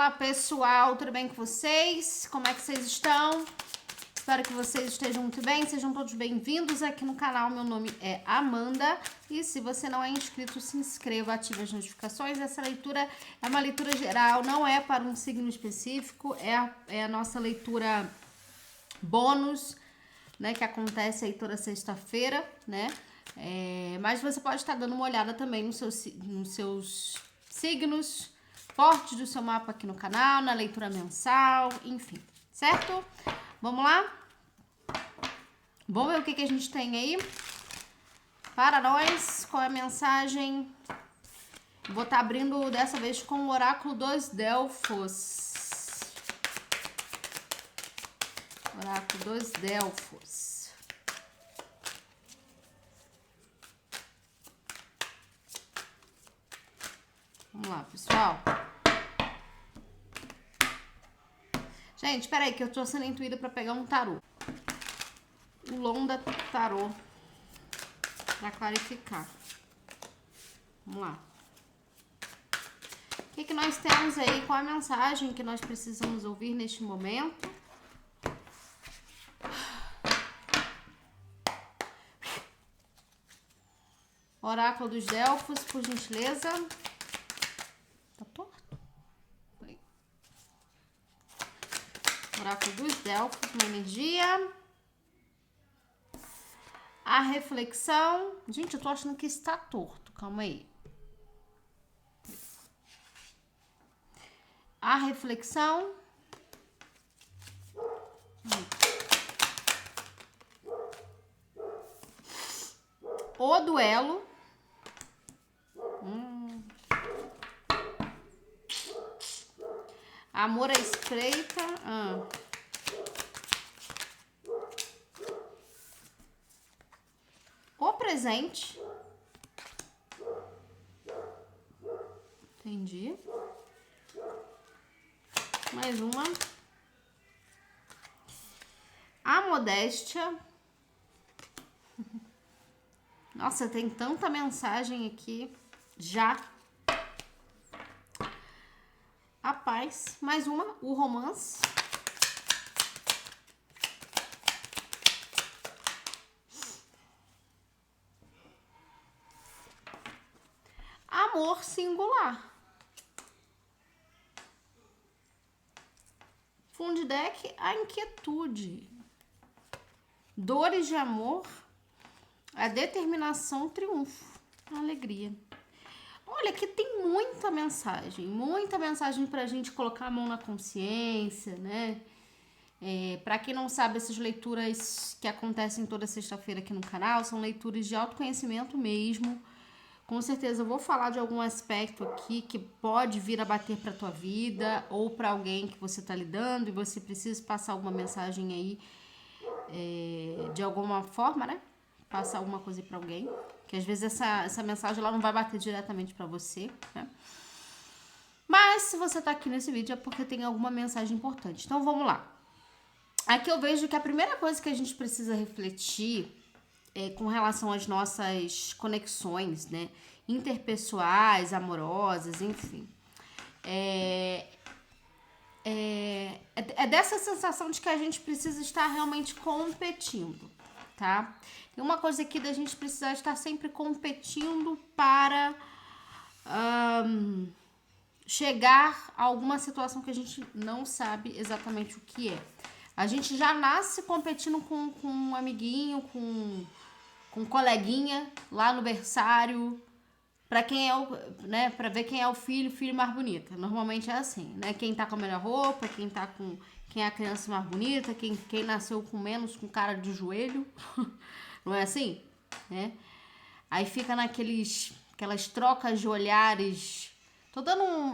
Fala pessoal, tudo bem com vocês? Como é que vocês estão? Espero que vocês estejam muito bem, sejam todos bem-vindos aqui no canal. Meu nome é Amanda e se você não é inscrito, se inscreva, ative as notificações. Essa leitura é uma leitura geral, não é para um signo específico, é a nossa leitura bônus, né, que acontece aí toda sexta-feira, né? Mas você pode estar dando uma olhada também nos seus signos fortes do seu mapa aqui no canal, na leitura mensal, enfim, certo? Vamos lá? Vamos ver o que a gente tem aí para nós, qual é a mensagem. Vou estar abrindo dessa vez com o Oráculo dos Delfos. Oráculo dos Delfos. Vamos lá, pessoal. Gente, peraí que eu tô sendo intuída pra pegar um tarô. O Londa Tarô. Pra clarificar. Vamos lá. O que nós temos aí? Qual a mensagem que nós precisamos ouvir neste momento? Oráculo dos Delfos, por gentileza. Tá torto? Oráculo dos Delfos, uma energia. A reflexão. Gente, eu tô achando que está torto. Calma aí. A reflexão. O duelo. Amor à espreita. O presente. Entendi. Mais uma. A modéstia. Nossa, tem tanta mensagem aqui. Já. A paz. Mais uma. O romance. Amor singular. Fundo de deck, a inquietude. Dores de amor, a determinação, o triunfo, a alegria. Olha, aqui tem muita mensagem pra gente colocar a mão na consciência, né? Pra quem não sabe, essas leituras que acontecem toda sexta-feira aqui no canal são leituras de autoconhecimento mesmo. Com certeza eu vou falar de algum aspecto aqui que pode vir a bater pra tua vida ou pra alguém que você tá lidando e você precisa passar alguma mensagem aí de alguma forma, né? Passar alguma coisa aí pra alguém. Que às vezes essa mensagem ela não vai bater diretamente pra você, né? Mas se você tá aqui nesse vídeo é porque tem alguma mensagem importante. Então vamos lá. Aqui eu vejo que a primeira coisa que a gente precisa refletir com relação às nossas conexões, né, interpessoais, amorosas, enfim, é dessa sensação de que a gente precisa estar realmente competindo, tá? Tem uma coisa aqui da gente precisar estar sempre competindo para chegar a alguma situação que a gente não sabe exatamente o que é. A gente já nasce competindo com um amiguinho, com um coleguinha lá no berçário, pra quem é né, para ver quem é o filho mais bonita. Normalmente é assim, né? Quem tá com a melhor roupa, quem é a criança mais bonita, quem nasceu com menos com cara de joelho. Não é assim, né? Aí fica aquelas trocas de olhares. Tô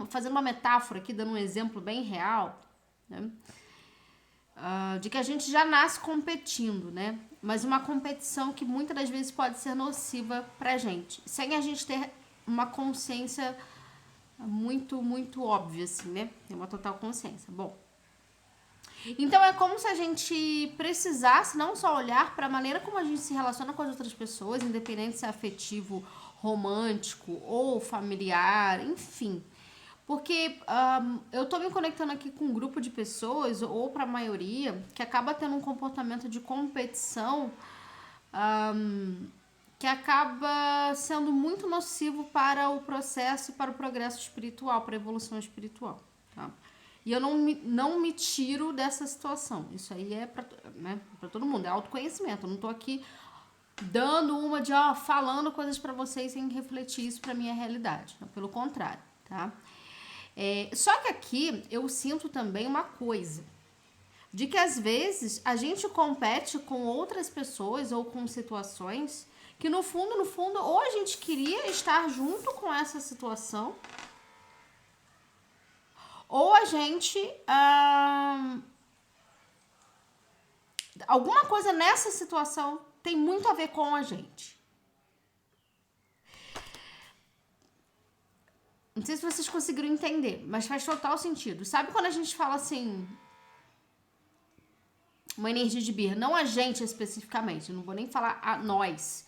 fazendo uma metáfora aqui, dando um exemplo bem real, né? De que a gente já nasce competindo, né? Mas uma competição que muitas das vezes pode ser nociva pra gente, sem a gente ter uma consciência muito, muito óbvia, assim, né? Tem uma total consciência. Bom, então é como se a gente precisasse não só olhar para a maneira como a gente se relaciona com as outras pessoas, independente se é afetivo, romântico ou familiar, enfim. Porque eu tô me conectando aqui com um grupo de pessoas, ou pra maioria, que acaba tendo um comportamento de competição que acaba sendo muito nocivo para o processo e para o progresso espiritual, para a evolução espiritual, tá? E eu não me tiro dessa situação. Isso aí é pra, né, pra todo mundo, é autoconhecimento. Eu não tô aqui dando uma de, falando coisas pra vocês sem refletir isso pra minha realidade. Não, pelo contrário, tá? Só que aqui eu sinto também uma coisa, de que às vezes a gente compete com outras pessoas ou com situações que no fundo, ou a gente queria estar junto com essa situação, ou a gente alguma coisa nessa situação tem muito a ver com a gente. Não sei se vocês conseguiram entender, mas faz total sentido. Sabe quando a gente fala assim, uma energia de birra, não a gente especificamente, não vou nem falar a nós,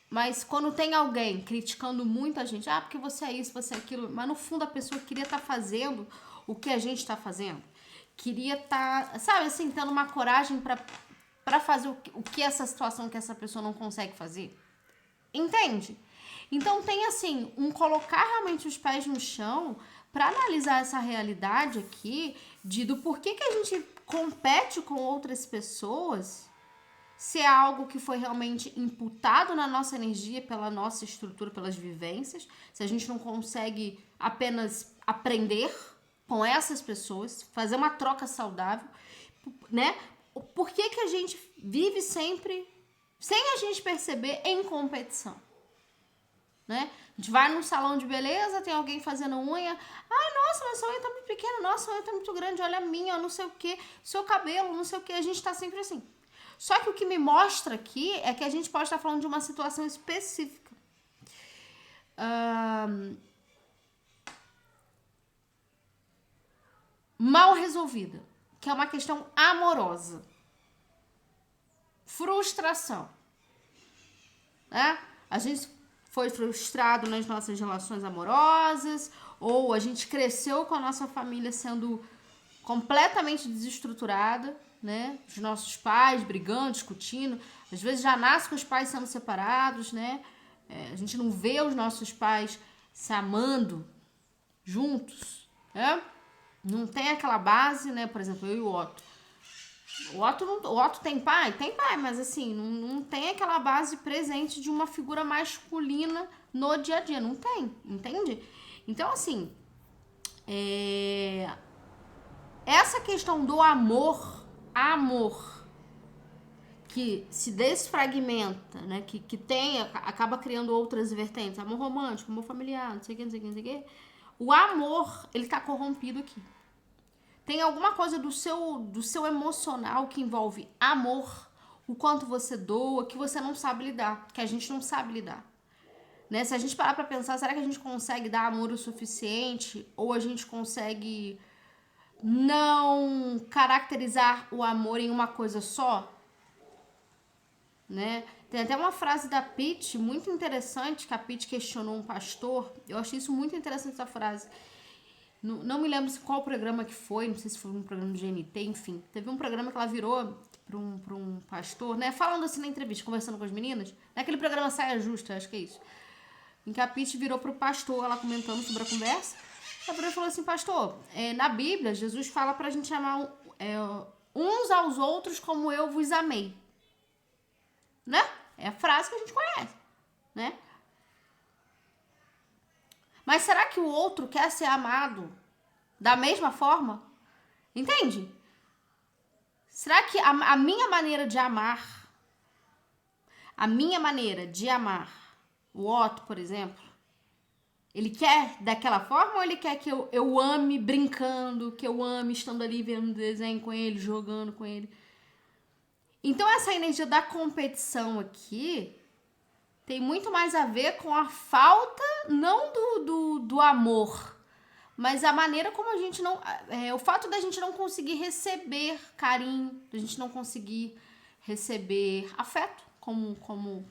mas quando tem alguém criticando muito a gente, porque você é isso, você é aquilo, mas no fundo a pessoa queria estar fazendo o que a gente está fazendo, queria estar, sabe assim, tendo uma coragem para fazer o que essa situação que essa pessoa não consegue fazer, entende? Então tem assim, um colocar realmente os pés no chão para analisar essa realidade aqui do porquê que a gente compete com outras pessoas, se é algo que foi realmente imputado na nossa energia, pela nossa estrutura, pelas vivências, se a gente não consegue apenas aprender com essas pessoas, fazer uma troca saudável, né? Por que a gente vive sempre, sem a gente perceber, em competição? Né? A gente vai num salão de beleza, tem alguém fazendo unha. Nossa, mas sua unha tá muito pequena, nossa, sua unha tá muito grande, olha a minha, não sei o que, seu cabelo, não sei o que, a gente tá sempre assim. Só que o que me mostra aqui é que a gente pode estar falando de uma situação específica. Mal resolvida, que é uma questão amorosa. Frustração. Né? A gente foi frustrado nas nossas relações amorosas, ou a gente cresceu com a nossa família sendo completamente desestruturada, né? Os nossos pais brigando, discutindo, às vezes já nasce com os pais sendo separados, né? A gente não vê os nossos pais se amando juntos, né? Não tem aquela base, né? Por exemplo, eu e o Otto. O Otto tem pai? Tem pai, mas assim, não tem aquela base presente de uma figura masculina no dia a dia. Não tem, entende? Então, assim, essa questão do amor, que se desfragmenta, né? Que tem, acaba criando outras vertentes. Amor romântico, amor familiar, não sei o que, não sei o que, não sei o que. O amor, ele tá corrompido aqui. Tem alguma coisa do seu emocional que envolve amor, o quanto você doa, que você não sabe lidar, que a gente não sabe lidar. Né? Se a gente parar pra pensar, será que a gente consegue dar amor o suficiente? Ou a gente consegue não caracterizar o amor em uma coisa só? Né? Tem até uma frase da Pitty muito interessante, que a Pitty questionou um pastor. Eu achei isso muito interessante, essa frase. Não me lembro qual programa que foi, não sei se foi um programa do GNT, enfim. Teve um programa que ela virou pra um pastor, né? Falando assim na entrevista, conversando com as meninas. Naquele programa Saia Justa, acho que é isso. Em que a Pitty virou pro pastor, ela comentando sobre a conversa. A Bruna falou assim, pastor, na Bíblia, Jesus fala pra gente amar uns aos outros como eu vos amei. Né? É a frase que a gente conhece, né? Mas será que o outro quer ser amado da mesma forma? Entende? Será que a minha maneira de amar, o Otto, por exemplo, ele quer daquela forma ou ele quer que eu ame brincando, que eu ame estando ali vendo desenho com ele, jogando com ele? Então essa energia da competição aqui tem muito mais a ver com a falta, não do amor, mas a maneira como a gente não... o fato da gente não conseguir receber carinho, da gente não conseguir receber afeto, como...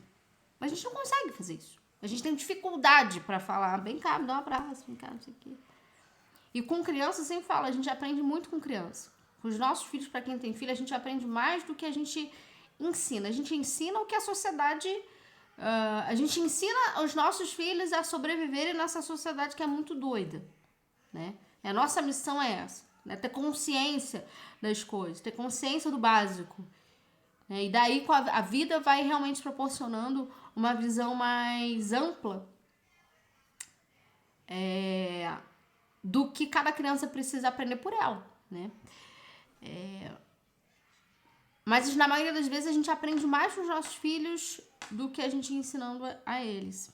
A gente não consegue fazer isso. A gente tem dificuldade pra falar, vem cá, me dá um abraço, vem cá, não sei o quê. E com criança, sempre falo, a gente aprende muito com criança. Com os nossos filhos, para quem tem filho, a gente aprende mais do que a gente ensina. A gente ensina o que a sociedade... a gente ensina os nossos filhos a sobreviverem nessa sociedade que é muito doida, né? A nossa missão é essa, né? Ter consciência das coisas, ter consciência do básico. Né? E daí a vida vai realmente proporcionando uma visão mais ampla do que cada criança precisa aprender por ela, né? Mas na maioria das vezes a gente aprende mais com os nossos filhos do que a gente ensinando a eles.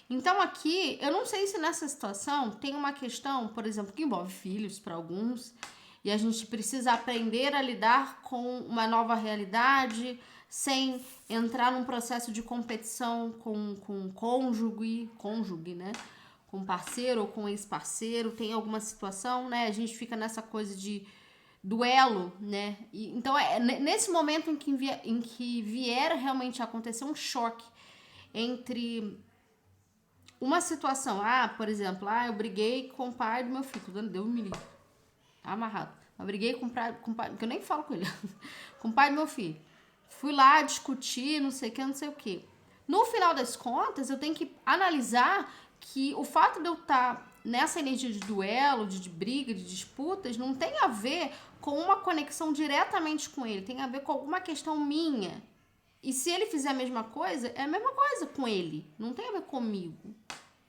Então aqui, eu não sei se nessa situação tem uma questão, por exemplo, que envolve filhos para alguns, e a gente precisa aprender a lidar com uma nova realidade, sem entrar num processo de competição com cônjuge, né? Com parceiro ou com ex-parceiro, tem alguma situação, né? A gente fica nessa coisa de duelo, né? E, então, nesse momento em que vier realmente acontecer um choque entre uma situação, por exemplo, eu briguei com o pai do meu filho, tô dando Deus me livre, tá amarrado. Eu briguei com o pai, porque eu nem falo com ele, com o pai do meu filho. Fui lá discutir, não sei o que, não sei o que. No final das contas, eu tenho que analisar que o fato de eu estar nessa energia de duelo, de briga, de disputas, não tem a ver com uma conexão diretamente com ele, tem a ver com alguma questão minha. E se ele fizer a mesma coisa, é a mesma coisa com ele, não tem a ver comigo,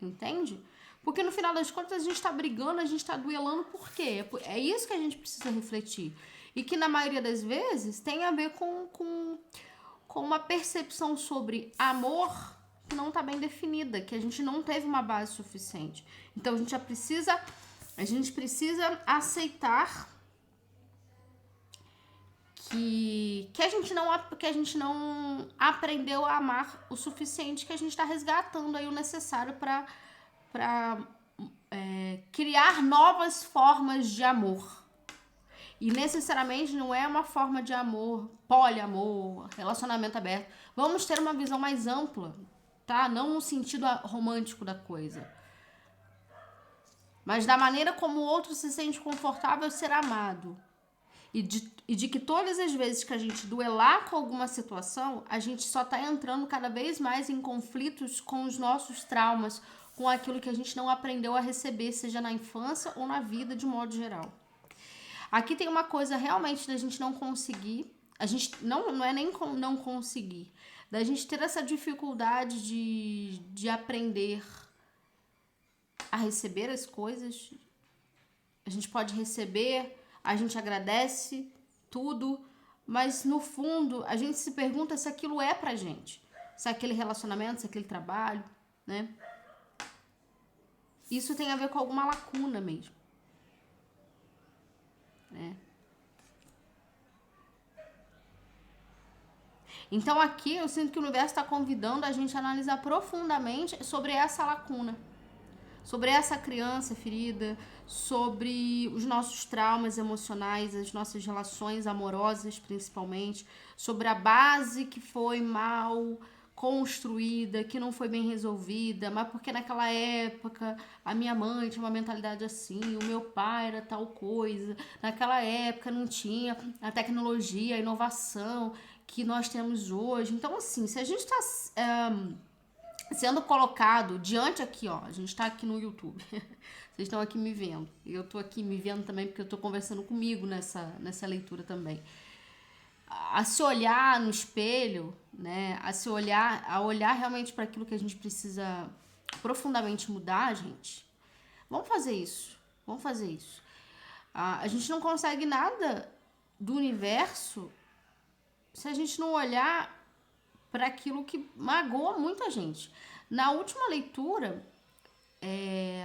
entende? Porque no final das contas a gente tá brigando, a gente tá duelando por quê? É isso que a gente precisa refletir. E que na maioria das vezes tem a ver com uma percepção sobre amor que não tá bem definida, que a gente não teve uma base suficiente. Então a gente precisa aceitar que a gente não aprendeu a amar o suficiente, que a gente está resgatando aí o necessário para criar novas formas de amor. E necessariamente não é uma forma de amor, poliamor, relacionamento aberto. Vamos ter uma visão mais ampla, tá? Não no sentido romântico da coisa, mas da maneira como o outro se sente confortável ser amado. E de que todas as vezes que a gente duelar com alguma situação, a gente só tá entrando cada vez mais em conflitos com os nossos traumas, com aquilo que a gente não aprendeu a receber, seja na infância ou na vida de modo geral. Aqui tem uma coisa realmente da gente não conseguir, a gente não é nem não conseguir, da gente ter essa dificuldade de aprender a receber as coisas. A gente pode receber, a gente agradece tudo, mas no fundo a gente se pergunta se aquilo é pra gente, se aquele relacionamento, se aquele trabalho, né? Isso tem a ver com alguma lacuna mesmo, né? Então aqui eu sinto que o universo está convidando a gente a analisar profundamente sobre essa lacuna, sobre essa criança ferida, sobre os nossos traumas emocionais, as nossas relações amorosas principalmente, sobre a base que foi mal construída, que não foi bem resolvida, mas porque naquela época a minha mãe tinha uma mentalidade assim, o meu pai era tal coisa, naquela época não tinha a tecnologia, a inovação que nós temos hoje. Então assim, se a gente está sendo colocado diante aqui, ó, a gente tá aqui no YouTube, vocês estão aqui me vendo, e eu tô aqui me vendo também porque eu tô conversando comigo nessa leitura também, a se olhar no espelho, né, a olhar realmente para aquilo que a gente precisa profundamente mudar, gente, vamos fazer isso, a gente não consegue nada do universo se a gente não olhar para aquilo que magoa muita gente. Na última leitura,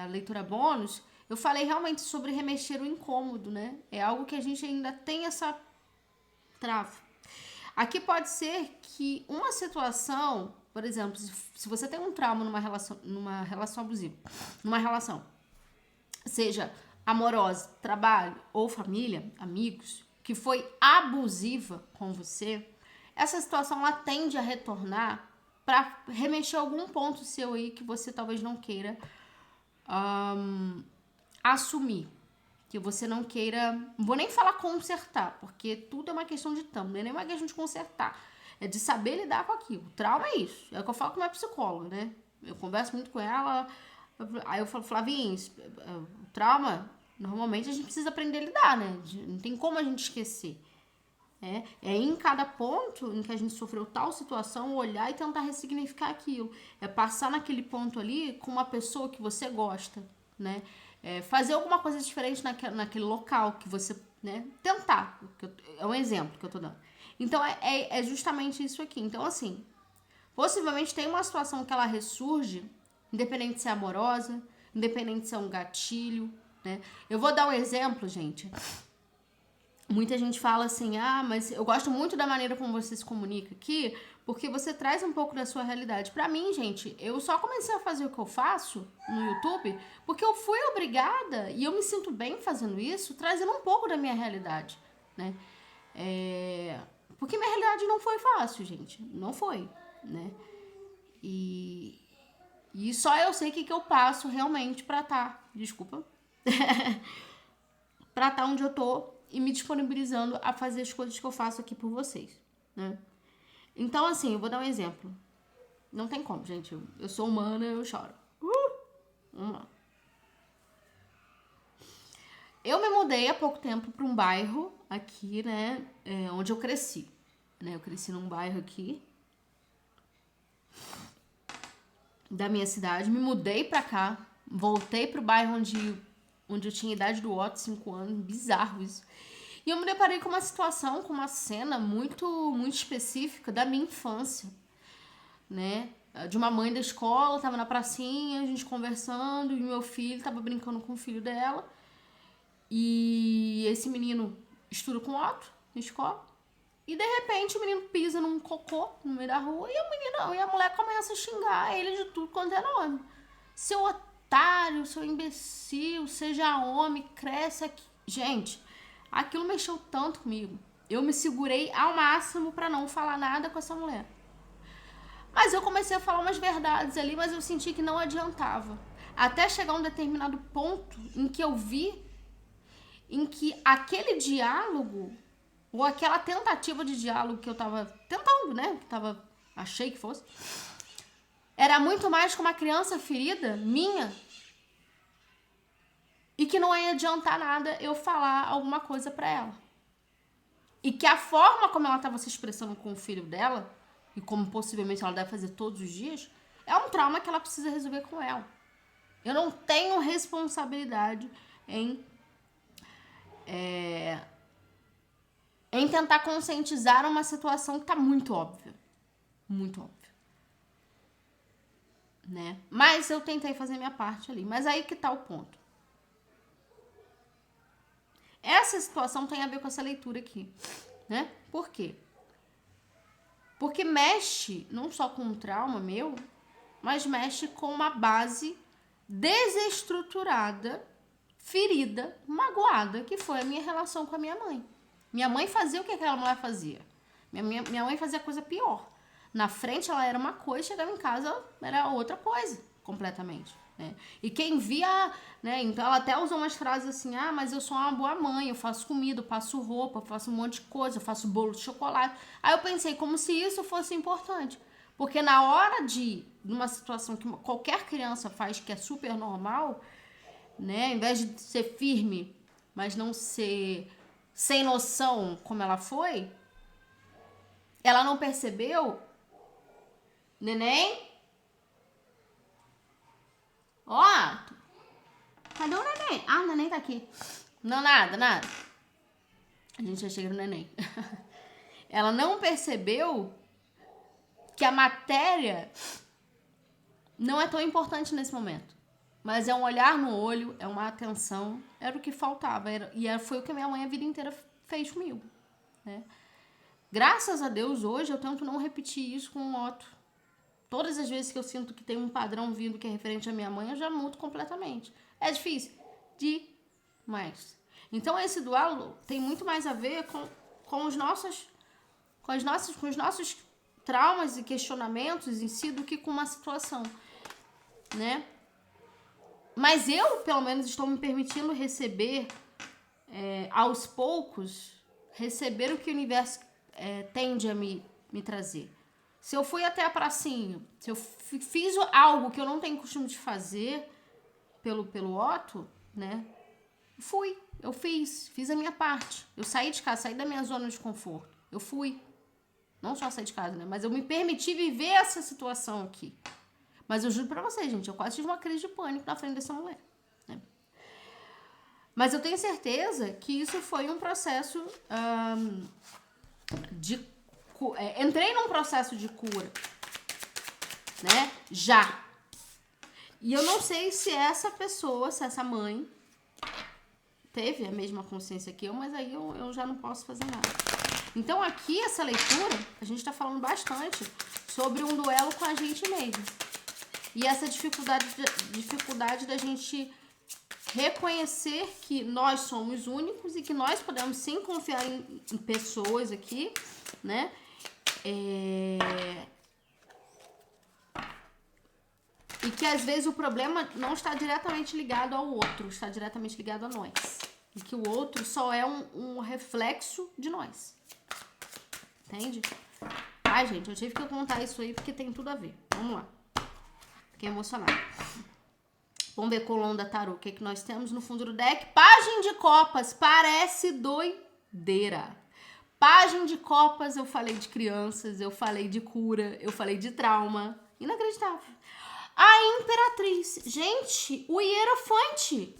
a leitura bônus, eu falei realmente sobre remexer o incômodo, né? É algo que a gente ainda tem essa trava. Aqui pode ser que uma situação, por exemplo, se você tem um trauma numa relação abusiva, numa relação, seja amorosa, trabalho ou família, amigos, que foi abusiva com você, essa situação ela tende a retornar para remexer algum ponto seu aí que você talvez não queira assumir que você não queira, não vou nem falar consertar, porque tudo é uma questão de tamanho, não é nem uma questão de consertar, é de saber lidar com aquilo. Trauma é isso, é o que eu falo com a minha psicóloga, né? Eu converso muito com ela, aí eu falo, Flavinha, o trauma, normalmente a gente precisa aprender a lidar, né? Não tem como a gente esquecer. É em cada ponto em que a gente sofreu tal situação, olhar e tentar ressignificar aquilo. É passar naquele ponto ali com uma pessoa que você gosta, né? Fazer alguma coisa diferente naquele local que você, né? Tentar. É um exemplo que eu tô dando. Então, é justamente isso aqui. Então, assim, possivelmente tem uma situação que ela ressurge, independente de ser amorosa, independente de ser um gatilho, né? Eu vou dar um exemplo, gente. Muita gente fala assim, mas eu gosto muito da maneira como você se comunica aqui, porque você traz um pouco da sua realidade. Pra mim, gente, eu só comecei a fazer o que eu faço no YouTube porque eu fui obrigada, e eu me sinto bem fazendo isso, trazendo um pouco da minha realidade, né? Porque minha realidade não foi fácil, gente. Não foi, né? E só eu sei o que eu passo realmente pra desculpa, pra estar onde eu tô e me disponibilizando a fazer as coisas que eu faço aqui por vocês, né? Então, assim, eu vou dar um exemplo. Não tem como, gente. Eu sou humana, eu choro. Vamos lá. Eu me mudei há pouco tempo para um bairro aqui, né? Onde eu cresci. Né? Eu cresci num bairro aqui da minha cidade. Me mudei pra cá. Voltei pro bairro onde eu tinha idade do Otto, 5 anos. Bizarro isso. E eu me deparei com uma situação, com uma cena muito, muito específica da minha infância, né? De uma mãe da escola, tava na pracinha, a gente conversando, e meu filho tava brincando com o filho dela. E esse menino estuda com o Otto na escola. E de repente o menino pisa num cocô no meio da rua e a mulher começa a xingar ele de tudo quanto é nome. Seu otário, seu imbecil, seja homem, cresce aqui. Gente, aquilo mexeu tanto comigo. Eu me segurei ao máximo pra não falar nada com essa mulher. Mas eu comecei a falar umas verdades ali, mas eu senti que não adiantava. Até chegar a um determinado ponto em que eu vi em que aquele diálogo, ou aquela tentativa de diálogo que eu tava tentando, né? Achei que fosse, era muito mais com uma criança ferida minha, e que não ia adiantar nada eu falar alguma coisa pra ela. E que a forma como ela estava se expressando com o filho dela, e como possivelmente ela deve fazer todos os dias, é um trauma que ela precisa resolver com ela. Eu não tenho responsabilidade em tentar conscientizar uma situação que tá muito óbvia. Muito óbvia. Né? Mas eu tentei fazer minha parte ali. Mas aí que tá o ponto. Essa situação tem a ver com essa leitura aqui, né? Por quê? Porque mexe não só com um trauma meu, mas mexe com uma base desestruturada, ferida, magoada, que foi a minha relação com a minha mãe. Minha mãe fazia o que aquela mulher fazia. Minha mãe fazia coisa pior. Na frente ela era uma coisa, chegava em casa era outra coisa, completamente. Né? E quem via, né? Então ela até usou umas frases assim, mas eu sou uma boa mãe, eu faço comida, eu passo roupa, eu faço um monte de coisa, eu faço bolo de chocolate. Aí eu pensei, como se isso fosse importante. Porque na hora de uma situação que qualquer criança faz, que é super normal, né? Em vez de ser firme, mas não ser sem noção como ela foi, ela não percebeu. Neném? Ó, cadê o neném? O neném tá aqui. Não, nada. A gente já chega no neném. Ela não percebeu que a matéria não é tão importante nesse momento. Mas é um olhar no olho, é uma atenção. Era o que faltava. Foi o que a minha mãe a vida inteira fez comigo. Né? Graças a Deus, hoje eu tento não repetir isso com o Otto. Todas as vezes que eu sinto que tem um padrão vindo que é referente à minha mãe, eu já mudo completamente. É difícil? Demais. Então, esse duelo tem muito mais a ver com os nossos traumas e questionamentos em si do que com uma situação, né? Mas eu, pelo menos, estou me permitindo receber, aos poucos, receber o que o universo tende a me trazer. Se eu fui até a pracinha, se eu fiz algo que eu não tenho costume de fazer pelo Otto, né? Eu fiz a minha parte. Eu saí de casa, saí da minha zona de conforto. Eu fui. Não só sair de casa, né? Mas eu me permiti viver essa situação aqui. Mas eu juro pra vocês, gente, eu quase tive uma crise de pânico na frente dessa mulher. Né? Mas eu tenho certeza que isso foi um processo entrei num processo de cura, né? Já. E eu não sei se essa pessoa, se essa mãe teve a mesma consciência que eu, mas aí eu já não posso fazer nada. Então aqui, essa leitura, a gente tá falando bastante sobre um duelo com a gente mesmo. E essa dificuldade da gente reconhecer que nós somos únicos e que nós podemos sim confiar em pessoas aqui, né? E que às vezes o problema não está diretamente ligado ao outro, está diretamente ligado a nós. E que o outro só é um reflexo de nós. Entende? Ai, gente, eu tive que contar isso aí porque tem tudo a ver. Vamos lá. Fiquei emocionada. Vamos ver Colombo da Tarô. O que, que nós temos no fundo do deck? Pagem de Copas. Parece doideira. Pagem de Copas, eu falei de crianças, eu falei de cura, eu falei de trauma. Inacreditável. A Imperatriz. Gente, o Hierofante.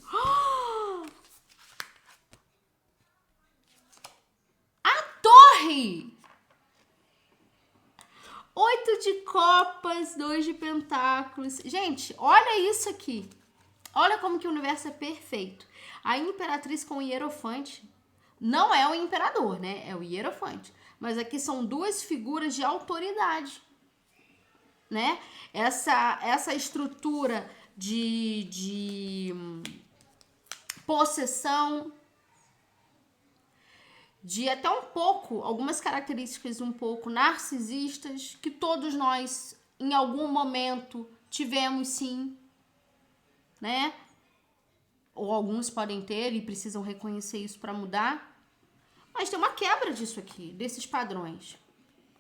A Torre. 8 de copas, 2 de pentáculos. Gente, olha isso aqui. Olha como que o universo é perfeito. A Imperatriz com o Hierofante. Não é o imperador, né? É o Hierofante. Mas aqui são duas figuras de autoridade, né? Essa estrutura de possessão, de até um pouco, algumas características um pouco narcisistas, que todos nós, em algum momento, tivemos sim, né? Ou alguns podem ter e precisam reconhecer isso para mudar. Mas tem uma quebra disso aqui, desses padrões,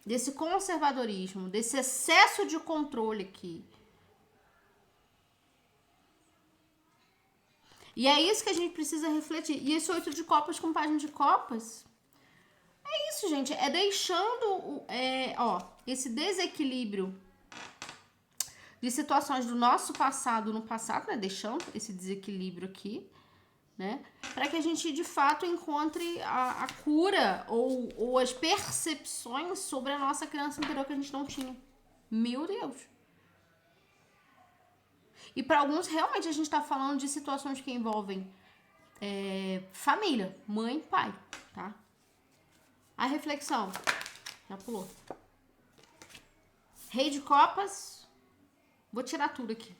desse conservadorismo, desse excesso de controle aqui. E é isso que a gente precisa refletir. E esse 8 de copas com página de copas, é isso, gente. É deixando esse desequilíbrio de situações do nosso passado no passado, né? Deixando esse desequilíbrio aqui, né? Para que a gente, de fato, encontre a cura ou as percepções sobre a nossa criança interior que a gente não tinha. Meu Deus! E para alguns, realmente, a gente tá falando de situações que envolvem família, mãe e pai, tá? A reflexão. Já pulou. Rei de copas. Vou tirar tudo aqui.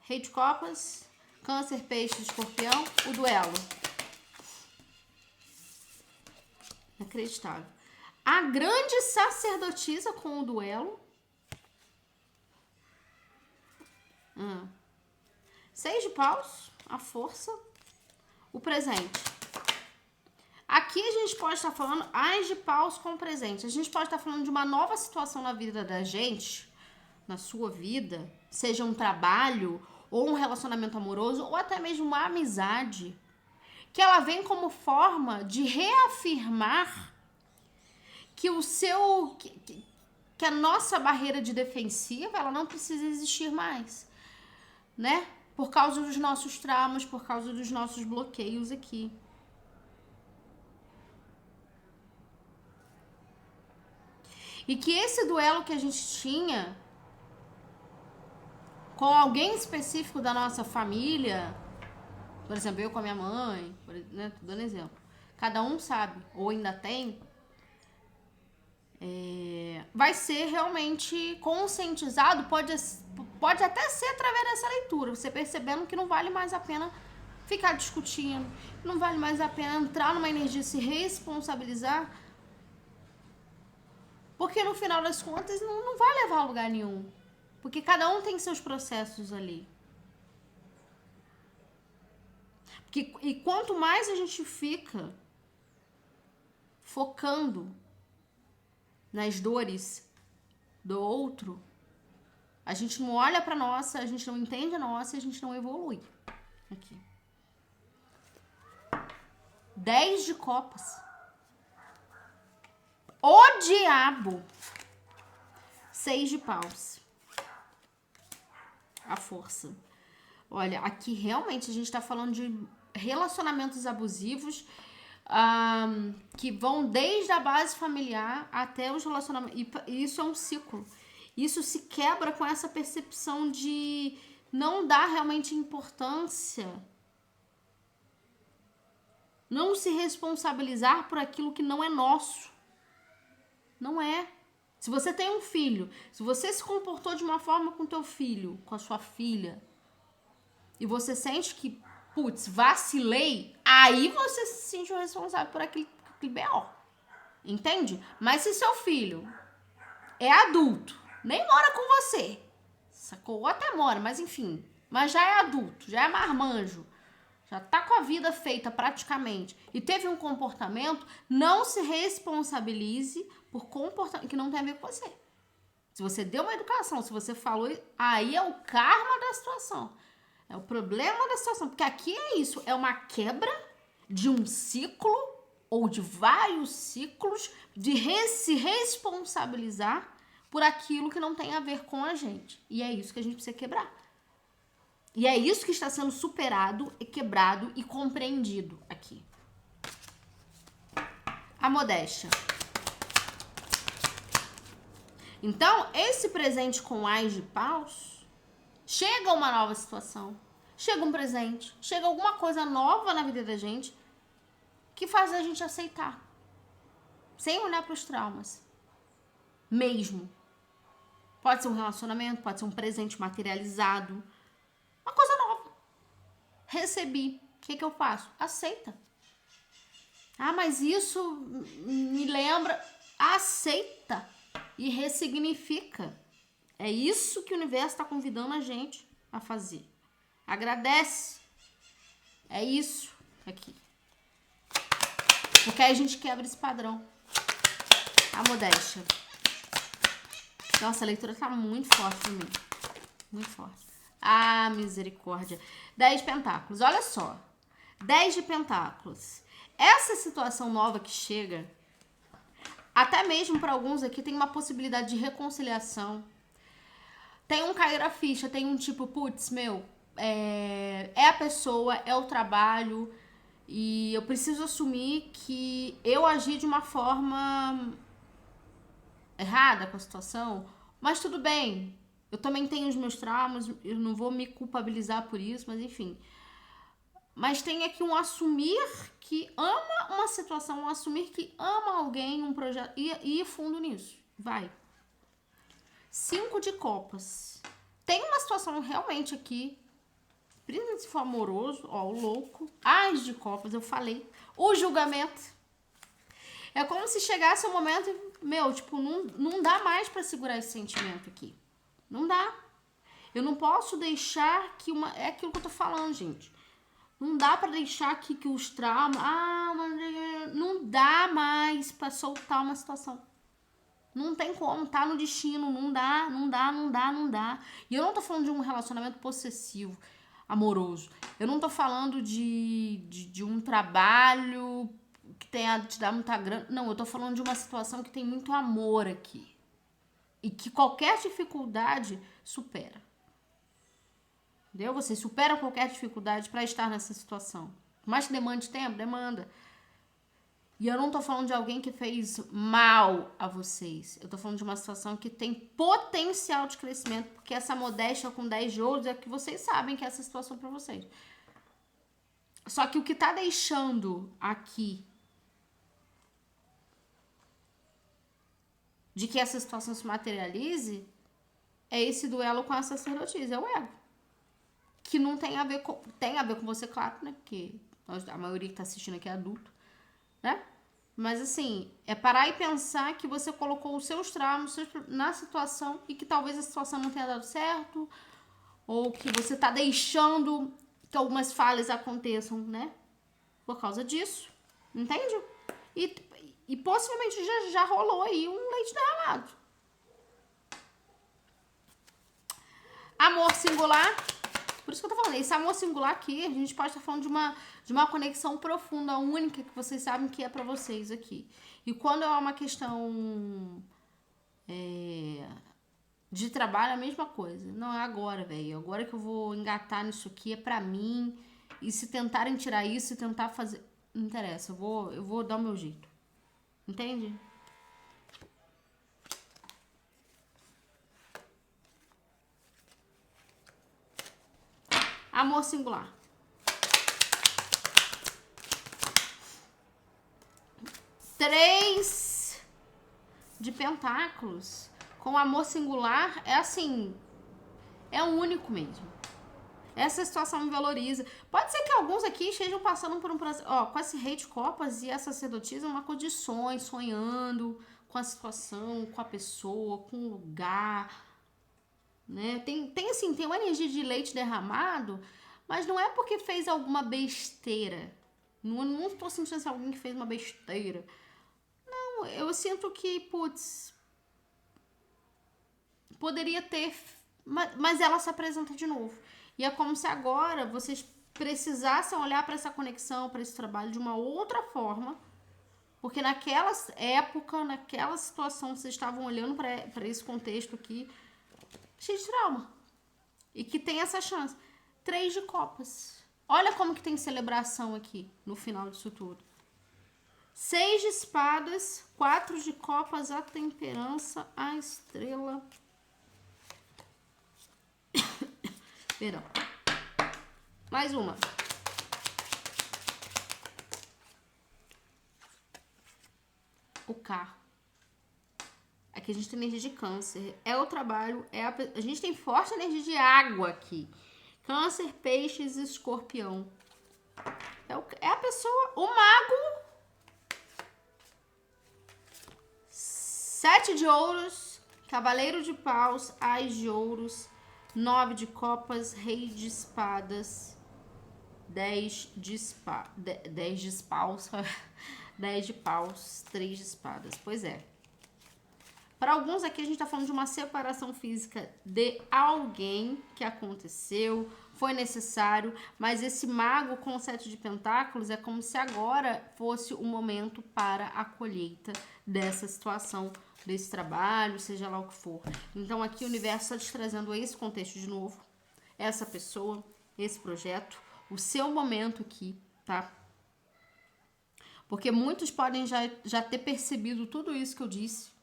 Rei de copas. Câncer, peixe, escorpião. O duelo. Inacreditável. A grande sacerdotisa com o duelo. 6 de paus. A força. O presente. Aqui a gente pode estar falando Ás de paus com presente. A gente pode estar falando de uma nova situação na vida da gente, na sua vida, seja um trabalho ou um relacionamento amoroso ou até mesmo uma amizade, que ela vem como forma de reafirmar que que a nossa barreira de defensiva, ela não precisa existir mais, né? Por causa dos nossos traumas, por causa dos nossos bloqueios aqui. E que esse duelo que a gente tinha com alguém específico da nossa família, por exemplo, eu com a minha mãe, né, tô dando exemplo, cada um sabe, ou ainda tem, vai ser realmente conscientizado, pode até ser através dessa leitura, você percebendo que não vale mais a pena ficar discutindo, não vale mais a pena entrar numa energia, se responsabilizar, porque no final das contas não vai levar a lugar nenhum. Porque cada um tem seus processos ali. E quanto mais a gente fica focando nas dores do outro, a gente não olha pra nossa, a gente não entende a nossa e a gente não evolui. Aqui. 10 de copas. O diabo. 6 de paus. A força. Olha, aqui realmente a gente tá falando de relacionamentos abusivos que vão desde a base familiar até os relacionamentos. E isso é um ciclo. Isso se quebra com essa percepção de não dar realmente importância. Não se responsabilizar por aquilo que não é nosso. Não é. Se você tem um filho, se você se comportou de uma forma com teu filho, com a sua filha, e você sente que, putz, vacilei, aí você se sente o responsável por aquele B.O. Entende? Mas se seu filho é adulto, nem mora com você, sacou? Ou até mora, mas enfim, mas já é adulto, já é marmanjo, já tá com a vida feita praticamente e teve um comportamento, não se responsabilize por comportamento que não tem a ver com você. Se você deu uma educação, se você falou, aí é o karma da situação. É o problema da situação. Porque aqui é isso, é uma quebra de um ciclo ou de vários ciclos de se responsabilizar por aquilo que não tem a ver com a gente. E é isso que a gente precisa quebrar. E é isso que está sendo superado, e quebrado e compreendido aqui. A modéstia. Então, esse presente com Ás de Paus, chega uma nova situação, chega um presente, chega alguma coisa nova na vida da gente que faz a gente aceitar, sem olhar para os traumas. Mesmo. Pode ser um relacionamento, pode ser um presente materializado, uma coisa nova. Recebi. O que eu faço? Aceita. Ah, mas isso me lembra. Aceita. E ressignifica. É isso que o universo está convidando a gente a fazer. Agradece. É isso aqui. Porque aí a gente quebra esse padrão. A modéstia. Nossa, a leitura tá muito forte pra mim. Muito forte. Ah, misericórdia. 10 de pentáculos. Olha só. 10 de pentáculos. Essa situação nova que chega, até mesmo para alguns aqui, tem uma possibilidade de reconciliação. Tem um cair a ficha, tem um tipo, putz, é a pessoa, é o trabalho, e eu preciso assumir que eu agi de uma forma errada com a situação, mas tudo bem, eu também tenho os meus traumas, eu não vou me culpabilizar por isso, mas enfim. Mas tem aqui um assumir que ama uma situação, um assumir que ama alguém, um projeto, e ir fundo nisso. Vai. 5 de copas. Tem uma situação realmente aqui, principalmente se for amoroso, ó, o louco. Ás de copas, eu falei. O julgamento. É como se chegasse um momento e, tipo, não dá mais pra segurar esse sentimento aqui. Não dá. Eu não posso deixar que é aquilo que eu tô falando, gente. Não dá pra deixar aqui que os traumas... não dá mais pra soltar uma situação. Não tem como, tá no destino. Não dá. E eu não tô falando de um relacionamento possessivo, amoroso. Eu não tô falando de um trabalho que tenha te dar muita grana. Não, eu tô falando de uma situação que tem muito amor aqui. E que qualquer dificuldade supera. Entendeu? Você supera qualquer dificuldade para estar nessa situação. Mas que demande tempo, demanda. E eu não tô falando de alguém que fez mal a vocês. Eu tô falando de uma situação que tem potencial de crescimento, porque essa modéstia com 10 de ouros é que vocês sabem que é essa situação para vocês. Só que o que tá deixando aqui de que essa situação se materialize é esse duelo com a sacerdotisa, é o ego. Que não tem a ver com... Tem a ver com você, claro, né? Porque a maioria que tá assistindo aqui é adulto, né? Mas, assim, é parar e pensar que você colocou os seus traumas na situação e que talvez a situação não tenha dado certo, ou que você tá deixando que algumas falhas aconteçam, né? Por causa disso, entende? E possivelmente já rolou aí um leite derramado. Amor singular. Por isso que eu tô falando, esse amor singular aqui, a gente pode estar falando de uma conexão profunda, única, que vocês sabem que é pra vocês aqui. E quando é uma questão de trabalho, é a mesma coisa. Não é agora, velho. Agora que eu vou engatar nisso aqui, é pra mim. E se tentarem tirar isso, se tentar fazer... Não interessa, eu vou dar o meu jeito. Entende? Amor singular. Três de pentáculos. Com amor singular, é assim... É o único mesmo. Essa situação me valoriza. Pode ser que alguns aqui estejam passando por um processo... Ó, com esse rei de copas e a sacerdotisa, uma coisa de sonhos, sonhando com a situação, com a pessoa, com o lugar, né? Tem uma energia de leite derramado, mas não é porque fez alguma besteira. Não tô sentindo assim, alguém que fez uma besteira. Não, eu sinto que, putz, poderia ter... Mas ela se apresenta de novo. E é como se agora vocês precisassem olhar para essa conexão, para esse trabalho de uma outra forma, porque naquela época, naquela situação, vocês estavam olhando para esse contexto aqui, cheio de trauma. E que tem essa chance. 3 de copas. Olha como que tem celebração aqui, no final disso tudo. 6 de espadas, 4 de copas, a temperança, a estrela... Perdão. Mais uma. O carro. Aqui a gente tem energia de câncer. É o trabalho. A gente tem forte energia de água aqui. Câncer, peixes e escorpião. É a pessoa... O mago. 7 de ouros. Cavaleiro de paus. Ás de ouros. 9 de copas, rei de espadas, 10 de paus, 10 de paus, 3 de espadas. Pois é. Para alguns aqui a gente tá falando de uma separação física de alguém que aconteceu, foi necessário, mas esse mago com 7 de pentáculos é como se agora fosse o momento para a colheita dessa situação, desse trabalho, seja lá o que for. Então aqui o universo está te trazendo esse contexto de novo, essa pessoa, esse projeto, o seu momento aqui, tá? Porque muitos podem já ter percebido tudo isso que eu disse.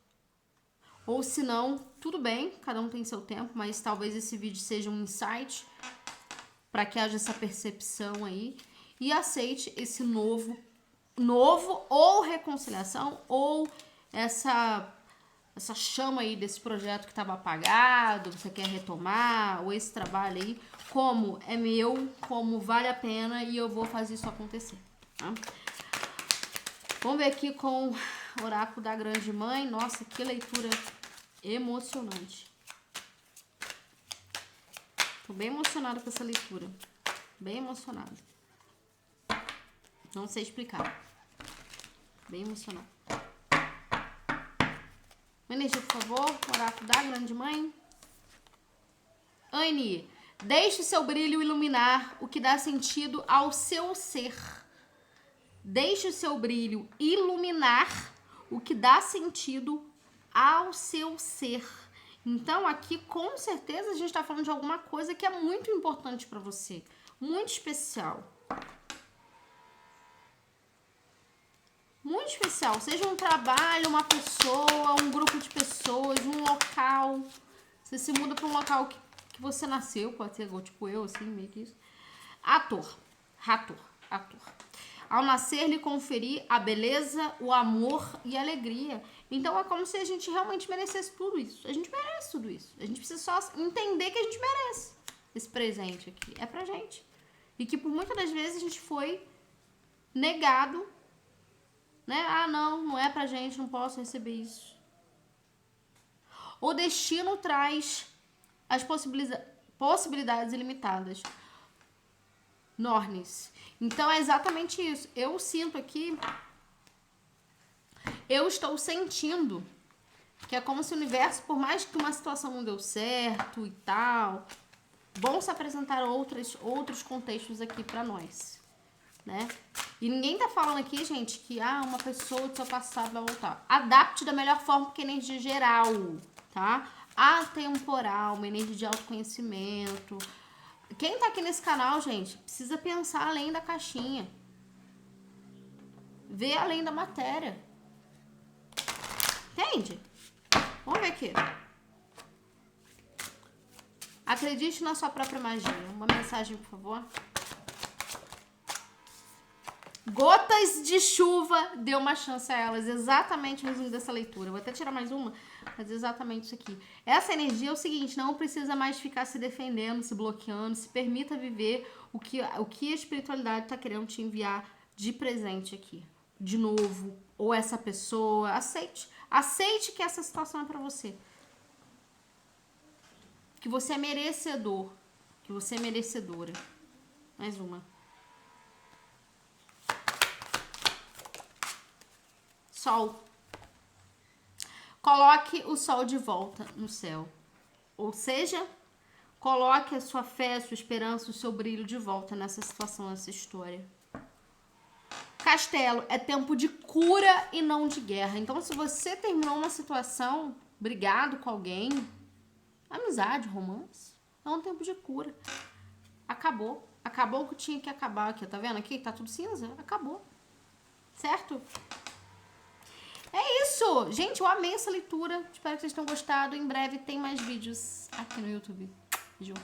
Ou se não, tudo bem, cada um tem seu tempo, mas talvez esse vídeo seja um insight para que haja essa percepção aí e aceite esse novo ou reconciliação ou essa chama aí desse projeto que estava apagado, você quer retomar, ou esse trabalho aí, como é meu, como vale a pena e eu vou fazer isso acontecer, tá? Vamos ver aqui com o oráculo da Grande Mãe. Nossa, que leitura emocionante. Tô bem emocionada com essa leitura. Bem emocionada. Não sei explicar. Bem emocionada. Uma energia, por favor. Oráculo da Grande Mãe. Anne, deixe seu brilho iluminar o que dá sentido ao seu ser. Deixe o seu brilho iluminar o que dá sentido ao seu ser. Então, aqui, com certeza, a gente está falando de alguma coisa que é muito importante para você. Muito especial. Muito especial. Seja um trabalho, uma pessoa, um grupo de pessoas, um local. Você se muda para um local que você nasceu, pode ser tipo eu, assim, meio que isso. Ator. Ao nascer, lhe conferir a beleza, o amor e a alegria. Então, é como se a gente realmente merecesse tudo isso. A gente merece tudo isso. A gente precisa só entender que a gente merece esse presente aqui. É pra gente. E que por muitas das vezes a gente foi negado, né? Ah, não é pra gente, não posso receber isso. O destino traz as possibilidades ilimitadas. Nornis. Então é exatamente isso. Eu sinto aqui, eu estou sentindo que é como se o universo, por mais que uma situação não deu certo e tal, vão se apresentar outros contextos aqui pra nós, né? E ninguém tá falando aqui, gente, que uma pessoa do seu passado vai voltar. Adapte da melhor forma, porque é energia geral, tá? Atemporal, uma energia de autoconhecimento. Quem tá aqui nesse canal, gente, precisa pensar além da caixinha. Ver além da matéria. Entende? Vamos ver aqui. Acredite na sua própria magia. Uma mensagem, por favor. Gotas de chuva, dê uma chance a elas. Exatamente o resumo dessa leitura. Vou até tirar mais uma, mas exatamente isso aqui. Essa energia é o seguinte, não precisa mais ficar se defendendo, se bloqueando. Se permita viver o que a espiritualidade está querendo te enviar de presente aqui. De novo. Ou essa pessoa. Aceite. Aceite que essa situação é pra você. Que você é merecedor. Que você é merecedora. Mais uma. Sol. Coloque o sol de volta no céu. Ou seja, coloque a sua fé, a sua esperança, o seu brilho de volta nessa situação, nessa história. Castelo, é tempo de cura e não de guerra. Então, se você terminou uma situação, brigado com alguém, amizade, romance, é um tempo de cura. Acabou. Acabou o que tinha que acabar aqui. Tá vendo aqui? Tá tudo cinza. Acabou. Certo? É isso. Gente, eu amei essa leitura. Espero que vocês tenham gostado. Em breve tem mais vídeos aqui no YouTube. Beijo.